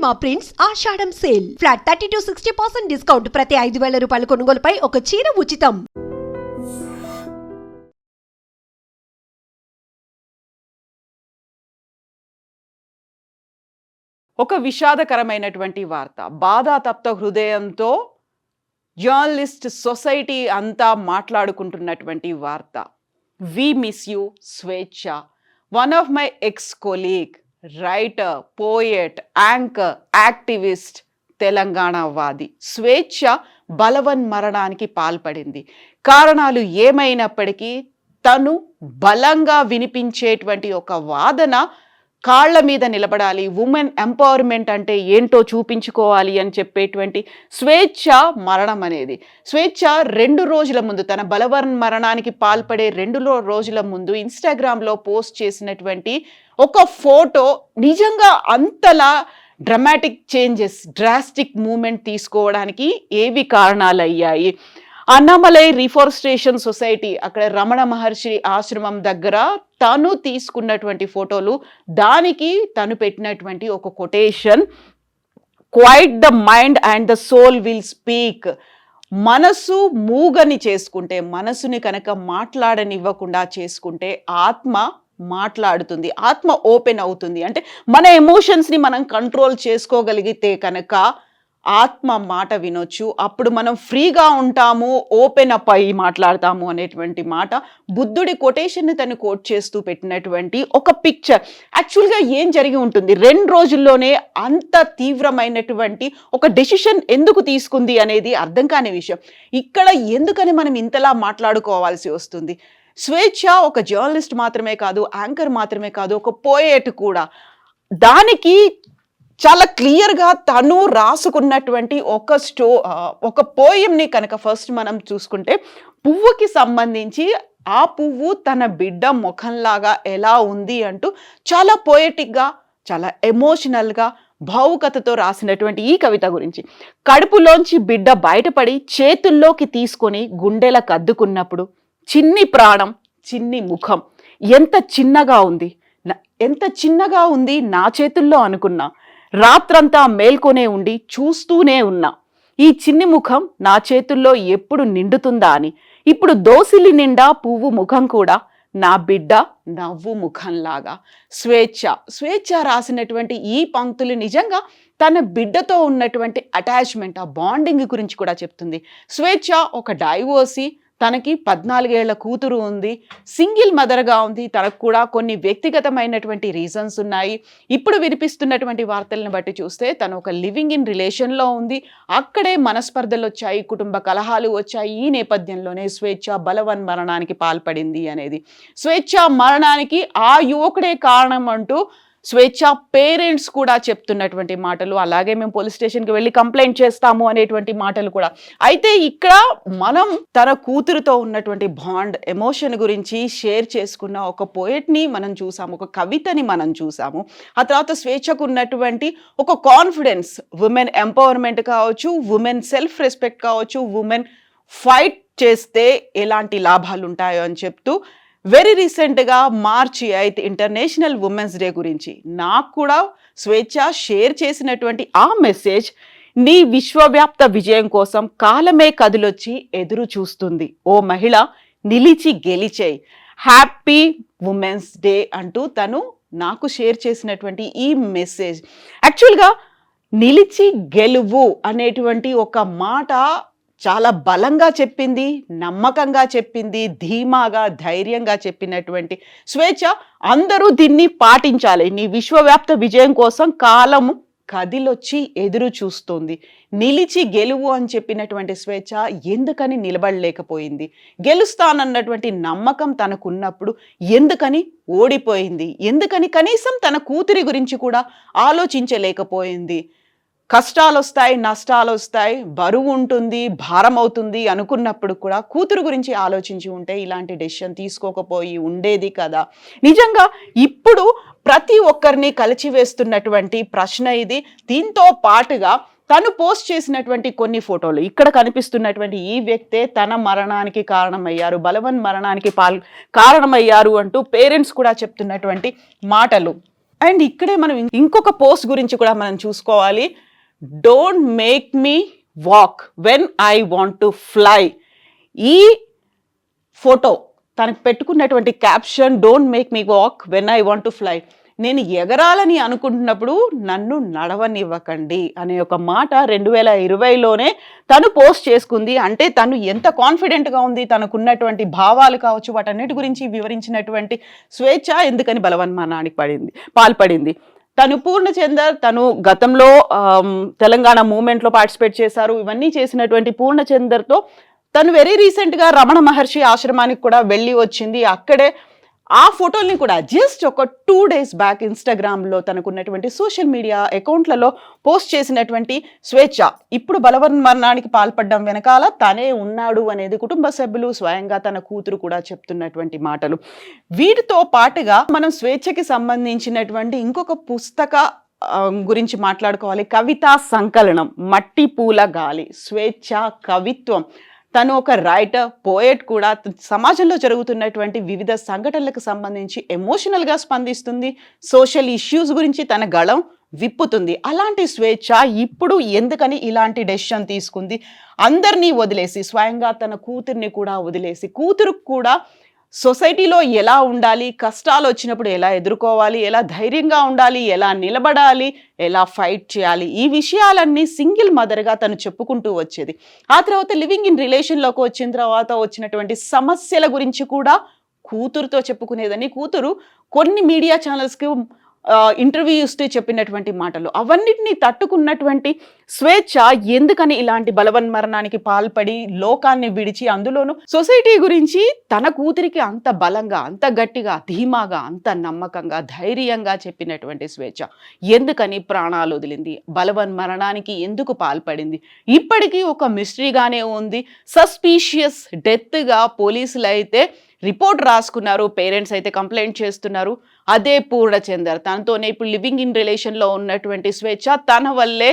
Cinema prints ఆషాఢం sale flat 30-60% discount. ప్రతి 5,000 రూపాయల కొనుగోలుపై ఒక చీర ఉచితం. ఒక విషాదకరమైనటువంటి వార్త. బాధాతప్త హృదయంతో జర్నలిస్ట్ సొసైటీ అంతా మాట్లాడుకుంటున్నటువంటి వార్త. We miss you Swechha. One of my ex colleague, writer, poet, anchor, activist, Telangana వాది స్వేచ్ఛ బలవన్ మరణానికి పాల్పడింది. కారణాలు ఏమైనప్పటికీ తను బలంగా వినిపించేటువంటి ఒక వాదన, కాళ్ళ మీద నిలబడాలి, ఉమెన్ ఎంపవర్మెంట్ అంటే ఏంటో చూపించుకోవాలి అని చెప్పేటువంటి స్వేచ్ఛ మరణం అనేది. స్వేచ్ఛ 2 రోజుల ముందు, తన బలవన్ మరణానికి పాల్పడే 2 రోజుల ముందు ఇన్స్టాగ్రామ్లో పోస్ట్ చేసినటువంటి ఒక ఫోటో నిజంగా అంతలా డ్రామాటిక్ చేంజెస్, డ్రాస్టిక్ మూమెంట్ తీసుకోవడానికి ఏవి కారణాలయ్యాయి? అన్నామలై రిఫారెస్టేషన్ సొసైటీ, అక్కడ రమణ మహర్షి ఆశ్రమం దగ్గర తను తీసుకున్నటువంటి ఫోటోలు, దానికి తను పెట్టినటువంటి ఒక quotation, quiet the mind and the soul will speak. మనసు మూగని చేసుకుంటే, మనసుని కనుక మాట్లాడనివ్వకుండా చేసుకుంటే ఆత్మ మాట్లాడుతుంది, ఆత్మ ఓపెన్ అవుతుంది. అంటే మన ఎమోషన్స్ని మనం కంట్రోల్ చేసుకోగలిగితే కనుక ఆత్మ మాట వినొచ్చు, అప్పుడు మనం ఫ్రీగా ఉంటాము, ఓపెన్ అప్ అయ్యి మాట్లాడతాము అనేటువంటి మాట బుద్ధుడి కొటేషన్ని తను కోట్ చేస్తూ పెట్టినటువంటి ఒక పిక్చర్. యాక్చువల్గా ఏం జరిగి ఉంటుంది? 2 రోజుల్లోనే అంత తీవ్రమైనటువంటి ఒక డెసిషన్ ఎందుకు తీసుకుంది అనేది అర్థం కాని విషయం. ఇక్కడ ఎందుకని మనం ఇంతలా మాట్లాడుకోవాల్సి వస్తుంది? స్వేచ్ఛ ఒక జర్నలిస్ట్ మాత్రమే కాదు, యాంకర్ మాత్రమే కాదు, ఒక పోయెట్ కూడా. దానికి చాలా క్లియర్గా తను రాసుకున్నటువంటి ఒక పోయంని కనుక ఫస్ట్ మనం చూసుకుంటే, పువ్వుకి సంబంధించి ఆ పువ్వు తన బిడ్డ ముఖంలాగా ఎలా ఉంది అంటూ చాలా పోయెటిక్గా, చాలా ఎమోషనల్గా, భావుకతతో రాసినటువంటి ఈ కవిత గురించి. కడుపులోంచి బిడ్డ బయటపడి చేతుల్లోకి తీసుకొని గుండెల కద్దుకున్నప్పుడు, చిన్ని ప్రాణం, చిన్ని ముఖం, ఎంత చిన్నగా ఉంది నా చేతుల్లో అనుకున్నా. రాత్రంతా మేల్కొనే ఉండి చూస్తూనే ఉన్నా, ఈ చిన్ని ముఖం నా చేతుల్లో ఎప్పుడు నిండుతుందా అని. ఇప్పుడు దోసిలి నిండా పువ్వు ముఖం కూడా నా బిడ్డ నవ్వు ముఖంలాగా. స్వేచ్ఛ రాసినటువంటి ఈ పంక్తులు నిజంగా తన బిడ్డతో ఉన్నటువంటి అటాచ్మెంట్, ఆ బాండింగ్ గురించి కూడా చెప్తుంది. స్వేచ్ఛ ఒక డైవోర్సీ, తనకి 14 ఏళ్ల కూతురు ఉంది, సింగిల్ మదర్గా ఉంది. తనకు కూడా కొన్ని వ్యక్తిగతమైనటువంటి రీజన్స్ ఉన్నాయి. ఇప్పుడు వినిపిస్తున్నటువంటి వార్తలను బట్టి చూస్తే తను ఒక లివింగ్ ఇన్ రిలేషన్లో ఉంది. అక్కడే మనస్పర్ధలు వచ్చాయి, కుటుంబ కలహాలు వచ్చాయి. ఈ నేపథ్యంలోనే స్వేచ్ఛ బలవన్ మరణానికి పాల్పడింది అనేది. స్వేచ్ఛ మరణానికి ఆ యువకుడే కారణం అంటూ స్వేచ్ఛ పేరెంట్స్ కూడా చెప్తున్నటువంటి మాటలు, అలాగే మేము పోలీస్ స్టేషన్కి వెళ్ళి కంప్లైంట్ చేస్తాము అనేటువంటి మాటలు కూడా. అయితే ఇక్కడ మనం తన కూతురుతో ఉన్నటువంటి బాండ్, ఎమోషన్ గురించి షేర్ చేసుకున్న ఒక పోయెట్ని మనం చూసాము, ఒక కవితని మనం చూసాము. ఆ తర్వాత స్వేచ్ఛకు ఉన్నటువంటి ఒక కాన్ఫిడెన్స్, ఉమెన్ ఎంపవర్మెంట్ కావచ్చు, ఉమెన్ సెల్ఫ్ రెస్పెక్ట్ కావచ్చు, ఉమెన్ ఫైట్ చేస్తే ఎలాంటి లాభాలు ఉంటాయో అని చెప్తూ వెరీ రీసెంట్గా March 8 ఇంటర్నేషనల్ ఉమెన్స్ డే గురించి నాకు కూడా స్వేచ్ఛ షేర్ చేసినటువంటి ఆ మెసేజ్, నీ విశ్వవ్యాప్త విజయం కోసం కాలమే కదిలొచ్చి ఎదురు చూస్తుంది, ఓ మహిళ నిలిచి గెలిచేయి, హ్యాపీ ఉమెన్స్ డే అంటూ తను నాకు షేర్ చేసినటువంటి ఈ మెసేజ్. యాక్చువల్గా నిలిచి గెలువు అనేటువంటి ఒక మాట చాలా బలంగా చెప్పింది, నమ్మకంగా చెప్పింది, ధీమాగా, ధైర్యంగా చెప్పినటువంటి స్వేచ్ఛ అందరూ దీన్ని పాటించాలి. నీ విశ్వవ్యాప్త విజయం కోసం కాలం కదిలొచ్చి ఎదురు చూస్తుంది, నిలిచి గెలువు అని చెప్పినటువంటి స్వేచ్ఛ ఎందుకని నిలబడలేకపోయింది? గెలుస్తానన్నటువంటి నమ్మకం తనకున్నప్పుడు ఎందుకని ఓడిపోయింది? ఎందుకని కనీసం తన కూతురి గురించి కూడా ఆలోచించలేకపోయింది? కష్టాలు వస్తాయి, నష్టాలు వస్తాయి, బరువు ఉంటుంది, భారం అవుతుంది అనుకున్నప్పుడు కూడా కూతురు గురించి ఆలోచించి ఉంటే ఇలాంటి డెసిషన్ తీసుకోకపోయి ఉండేది కదా. నిజంగా ఇప్పుడు ప్రతి ఒక్కరిని కలిచివేస్తున్నటువంటి ప్రశ్న ఇది. దీంతో పాటుగా తను పోస్ట్ చేసినటువంటి కొన్ని ఫోటోలు, ఇక్కడ కనిపిస్తున్నటువంటి ఈ వ్యక్తే తన మరణానికి కారణమయ్యారు, బలవన్ మరణానికి కారణమయ్యారు అంటూ పేరెంట్స్ కూడా చెప్తున్నటువంటి మాటలు. అండ్ ఇక్కడే మనం ఇంకొక పోస్ట్ గురించి కూడా మనం చూసుకోవాలి. Don't make me walk when I want to fly. ఈ ఫోటో తనకు పెట్టుకున్నటువంటి caption don't make me walk when I want to fly. నేను ఎగరాలని అనుకుంటున్నప్పుడు నన్ను నడవనివ్వకండి అనే ఒక మాట 2020లోనే తను పోస్ట్ చేసుకుంది. అంటే తను ఎంత కాన్ఫిడెంట్గా ఉంది, తనకున్నటువంటి భావాలు కావచ్చు వాటన్నిటి గురించి వివరించినటువంటి స్వేచ్ఛ ఎందుకని బలవన్మరణానికి పాల్పడింది. తను పూర్ణచందర్ తను గతంలో తెలంగాణ మూవ్మెంట్లో పార్టిసిపేట్ చేశారు. ఇవన్నీ చేసినటువంటి పూర్ణచందర్తో తను వెరీ రీసెంట్గా రమణ మహర్షి ఆశ్రమానికి కూడా వెళ్ళి వచ్చింది. అక్కడే ఆ ఫోటోల్ని కూడా జస్ట్ ఒక 2 days బ్యాక్ ఇన్స్టాగ్రామ్లో తనకున్నటువంటి సోషల్ మీడియా అకౌంట్లలో పోస్ట్ చేసినటువంటి స్వేచ్ఛ ఇప్పుడు బలవన్మరణానికి పాల్పడడం వెనకాల తనే ఉన్నాడు అనేది కుటుంబ సభ్యులు, స్వయంగా తన కూతురు కూడా చెప్తున్నటువంటి మాటలు. వీటితో పాటుగా మనం స్వేచ్ఛకి సంబంధించినటువంటి ఇంకొక పుస్తక గురించి మాట్లాడుకోవాలి. కవితా సంకలనం మట్టి పూల గాలి. స్వేచ్ఛ కవిత్వం. తను ఒక రైటర్, పోయెట్ కూడా. సమాజంలో జరుగుతున్నటువంటి వివిధ సంఘటనలకు సంబంధించి ఎమోషనల్గా స్పందిస్తుంది. సోషల్ ఇష్యూస్ గురించి తన గళం విప్పుతుంది. అలాంటి స్వేచ్ఛ ఇప్పుడు ఎందుకని ఇలాంటి డెసిషన్ తీసుకుంది? అందరినీ వదిలేసి, స్వయంగా తన కూతుర్ని కూడా వదిలేసి, కూతురుకు కూడా సొసైటీలో ఎలా ఉండాలి, కష్టాలు వచ్చినప్పుడు ఎలా ఎదుర్కోవాలి, ఎలా ధైర్యంగా ఉండాలి, ఎలా నిలబడాలి, ఎలా ఫైట్ చేయాలి, ఈ విషయాలన్నీ సింగిల్ మదర్గా తను చెప్పుకుంటూ వచ్చేది. ఆ తర్వాత లివింగ్ ఇన్ రిలేషన్లోకి వచ్చిన తర్వాత వచ్చినటువంటి సమస్యల గురించి కూడా కూతురుతో చెప్పుకునేదని కూతురు కొన్ని మీడియా ఛానల్స్కి ఇంటర్వ్యూ ఇస్తూ చెప్పినటువంటి మాటలు, అవన్నిటినీ తట్టుకున్నటువంటి స్వేచ్ఛ ఎందుకని ఇలాంటి బలవన్మరణానికి పాల్పడి లోకాన్ని విడిచి, అందులోనూ సొసైటీ గురించి తన కూతురికి అంత బలంగా, అంత గట్టిగా, ధీమాగా, అంత నమ్మకంగా, ధైర్యంగా చెప్పినటువంటి స్వేచ్ఛ ఎందుకని ప్రాణాలు వదిలింది, బలవన్మరణానికి ఎందుకు పాల్పడింది, ఇప్పటికీ ఒక మిస్టరీగానే ఉంది. సస్పీషియస్ డెత్గా పోలీసులు అయితే రిపోర్ట్ రాసుకున్నారు, పేరెంట్స్ అయితే కంప్లైంట్ చేస్తున్నారు. అదే పూర్ణచందర్ తనతోనే ఇప్పుడు లివింగ్ ఇన్ రిలేషన్లో ఉన్నటువంటి స్వేచ్ఛ తన వల్లే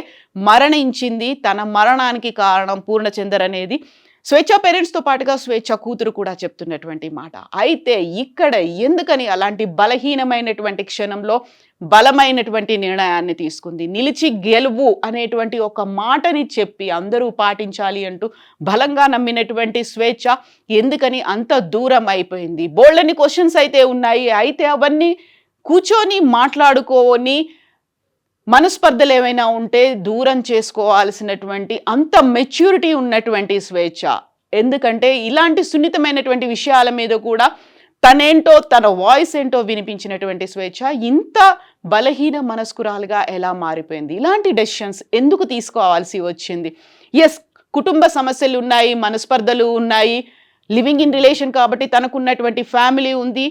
మరణించింది. తన మరణానికి కారణం పూర్ణచందర్ అనేది స్వేచ్ఛ పేరెంట్స్తో పాటుగా స్వేచ్ఛ కూతురు కూడా చెప్తున్నటువంటి మాట. అయితే ఇక్కడ ఎందుకని అలాంటి బలహీనమైనటువంటి క్షణంలో బలమైనటువంటి నిర్ణయాన్ని తీసుకుంది? నిలిచి గెలువు అనేటువంటి ఒక మాటని చెప్పి అందరూ పాటించాలి అంటూ బలంగా నమ్మినటువంటి స్వేచ్ఛ ఎందుకని అంత దూరం అయిపోయింది? బోల్డని క్వశ్చన్స్ అయితే ఉన్నాయి. అయితే అవన్నీ కూర్చొని మాట్లాడుకోని మనస్పర్ధలు ఏమైనా ఉంటే దూరం చేసుకోవాల్సినటువంటి అంత మెచ్యూరిటీ ఉన్నటువంటి స్వేచ్ఛ. ఎందుకంటే ఇలాంటి సున్నితమైనటువంటి విషయాల మీద కూడా తనేంటో, తన వాయిస్ ఏంటో వినిపించినటువంటి స్వేచ్ఛ ఇంత బలహీన మనస్కురాలుగా ఎలా మారిపోయింది? ఇలాంటి డెసిషన్స్ ఎందుకు తీసుకోవాల్సి వచ్చింది? ఎస్, కుటుంబ సమస్యలు ఉన్నాయి, మనస్పర్ధలు ఉన్నాయి, లివింగ్ ఇన్ రిలేషన్ కాబట్టి తనకున్నటువంటి ఫ్యామిలీ ఉంది.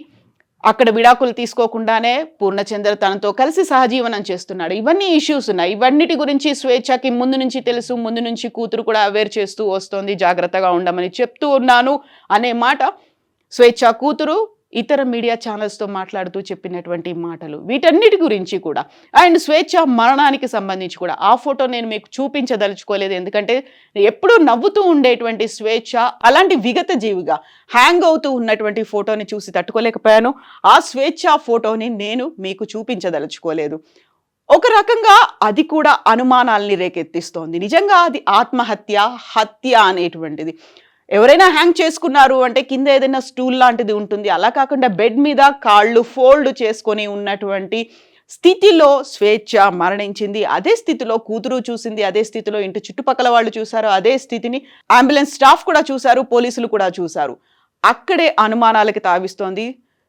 అక్కడ విడాకులు తీసుకోకుండానే పూర్ణచందర్ తనతో కలిసి సహజీవనం చేస్తున్నాడు. ఇవన్నీ ఇష్యూస్ ఉన్నాయి. ఇవన్నిటి గురించి స్వేచ్ఛకి ముందు నుంచి తెలుసు, ముందు నుంచి కూతురు కూడా అవేర్ చేస్తూ వస్తోంది, జాగ్రత్తగా ఉండమని చెప్తూ ఉన్నాను అనే మాట స్వేచ్ఛ కూతురు ఇతర మీడియా ఛానల్స్తో మాట్లాడుతూ చెప్పినటువంటి మాటలు. వీటన్నిటి గురించి కూడా అండ్ స్వేచ్ఛ మరణానికి సంబంధించి కూడా ఆ ఫోటో నేను మీకు చూపించదలుచుకోలేదు. ఎందుకంటే ఎప్పుడూ నవ్వుతూ ఉండేటువంటి స్వేచ్ఛ అలాంటి విగత జీవిగా హ్యాంగ్ అవుతూ ఉన్నటువంటి ఫోటోని చూసి తట్టుకోలేకపోయాను. ఆ స్వేచ్ఛ ఫోటోని నేను మీకు చూపించదలుచుకోలేదు. ఒక రకంగా అది కూడా అనుమానాల్ని రేకెత్తిస్తోంది. నిజంగా అది ఆత్మహత్య, హత్య అనేటువంటిది. ఎవరైనా హ్యాంగ్ చేసుకున్నారు అంటే కింద ఏదైనా స్టూల్ లాంటిది ఉంటుంది. అలా కాకుండా బెడ్ మీద కాళ్ళు ఫోల్డ్ చేసుకొని ఉన్నటువంటి స్థితిలో స్వేచ్ఛ మరణించింది. అదే స్థితిలో కూతురు చూసింది, అదే స్థితిలో ఇంటి చుట్టుపక్కల వాళ్ళు చూశారు, అదే స్థితిని అంబులెన్స్ స్టాఫ్ కూడా చూశారు, పోలీసులు కూడా చూశారు. అక్కడే అనుమానాలకి తావిస్తోంది.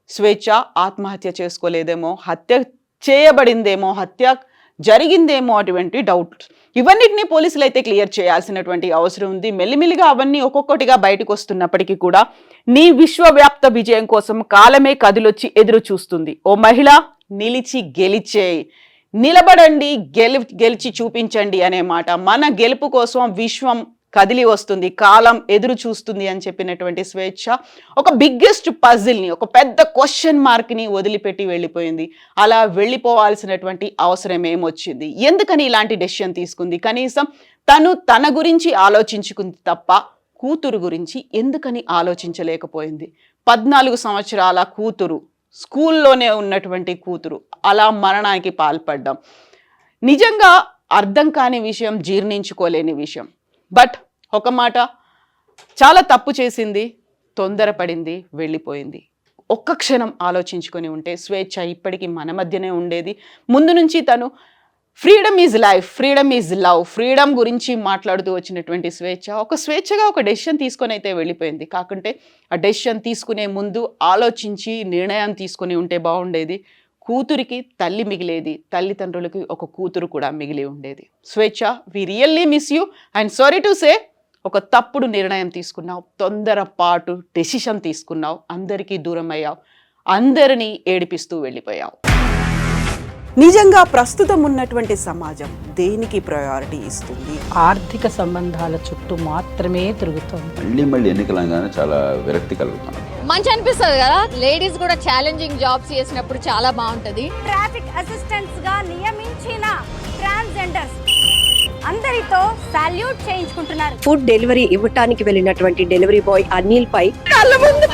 స్వేచ్ఛ ఆత్మహత్య చేసుకోలేదేమో, హత్య చేయబడిందేమో, హత్య జరిగిందేమో అటువంటి డౌట్. ఇవన్నిటినీ పోలీసులు అయితే క్లియర్ చేయాల్సినటువంటి అవసరం ఉంది. మెల్లిమెల్లిగా అవన్నీ ఒక్కొక్కటిగా బయటకు వస్తున్నప్పటికీ కూడా నీ విశ్వవ్యాప్త విజయం కోసం కాలమే కదిలొచ్చి ఎదురు చూస్తుంది. ఓ మహిళ, నిలిచి గెలిచేయి, నిలబడండి, గెలిచి చూపించండి అనే మాట. మన గెలుపు కోసం విశ్వం కదిలి వస్తుంది, కాలం ఎదురు చూస్తుంది అని చెప్పినటువంటి స్వేచ్ఛ ఒక బిగ్గెస్ట్ పజిల్ని, ఒక పెద్ద క్వశ్చన్ మార్క్ని వదిలిపెట్టి వెళ్ళిపోయింది. అలా వెళ్ళిపోవాల్సినటువంటి అవసరం ఏమొచ్చింది? ఎందుకని ఇలాంటి డెసిషన్ తీసుకుంది? కనీసం తన గురించి ఆలోచించుకుంది తప్ప కూతురు గురించి ఎందుకని ఆలోచించలేకపోయింది? 14 సంవత్సరాల కూతురు స్కూల్లోనే ఉన్నటువంటి కూతురు అలా మరణానికి పాల్పడ్డం నిజంగా అర్థం కాని విషయం, జీర్ణించుకోలేని విషయం. బట్ ఒక మాట, చాలా తప్పు చేసింది, తొందరపడింది, వెళ్ళిపోయింది. ఒక్క క్షణం ఆలోచించుకొని ఉంటే స్వేచ్ఛ ఇప్పటికీ మన మధ్యనే ఉండేది. ముందు నుంచి తను freedom is life, freedom is love, freedom గురించి మాట్లాడుతూ వచ్చినటువంటి స్వేచ్ఛ ఒక స్వేచ్ఛగా ఒక డెసిషన్ తీసుకొని అయితే వెళ్ళిపోయింది. కాకుంటే ఆ డెసిషన్ తీసుకునే ముందు ఆలోచించి నిర్ణయం తీసుకుని ఉంటే బాగుండేది. కూతురికి తల్లి మిగిలేది, తల్లిదండ్రులకి ఒక కూతురు కూడా మిగిలి ఉండేది. స్వేచ్ఛ, we really miss you and sorry to say, ఒక తప్పుడు నిర్ణయం తీసుకున్నావు, తొందరపాటు డెసిషన్ తీసుకున్నావు, అందరికీ దూరం అయ్యావు, అందరినీ ఏడిపిస్తూ వెళ్ళిపోయావు. నిజంగా ప్రస్తుతం ఉన్నటువంటి సమాజం దేనికి ప్రయారిటీ ఇస్తుంది? ఆర్థిక సంబంధాల చుట్టూ మాత్రమే తిరుగుతోంది. మళ్ళీ ఎన్నికలంగానే చాలా విరక్తి కలుగుతున్నాం. మంచి అనిపిస్తుంది కదా, లేడీస్ కూడా ఛాలెంజింగ్ జాబ్స్ చేసినప్పుడు చాలా బాగుంటది. ట్రాఫిక్ అసిస్టెంట్స్ గా నియమించిన ట్రాన్స్జెండర్స్ అందరితో సాల్యూట్ చేయించుకుంటున్నారు. ఫుడ్ డెలివరీ ఇవ్వటానికి వెళ్ళినటువంటి డెలివరీ బాయ్ అనిల్ పై కళ్ళ ముందు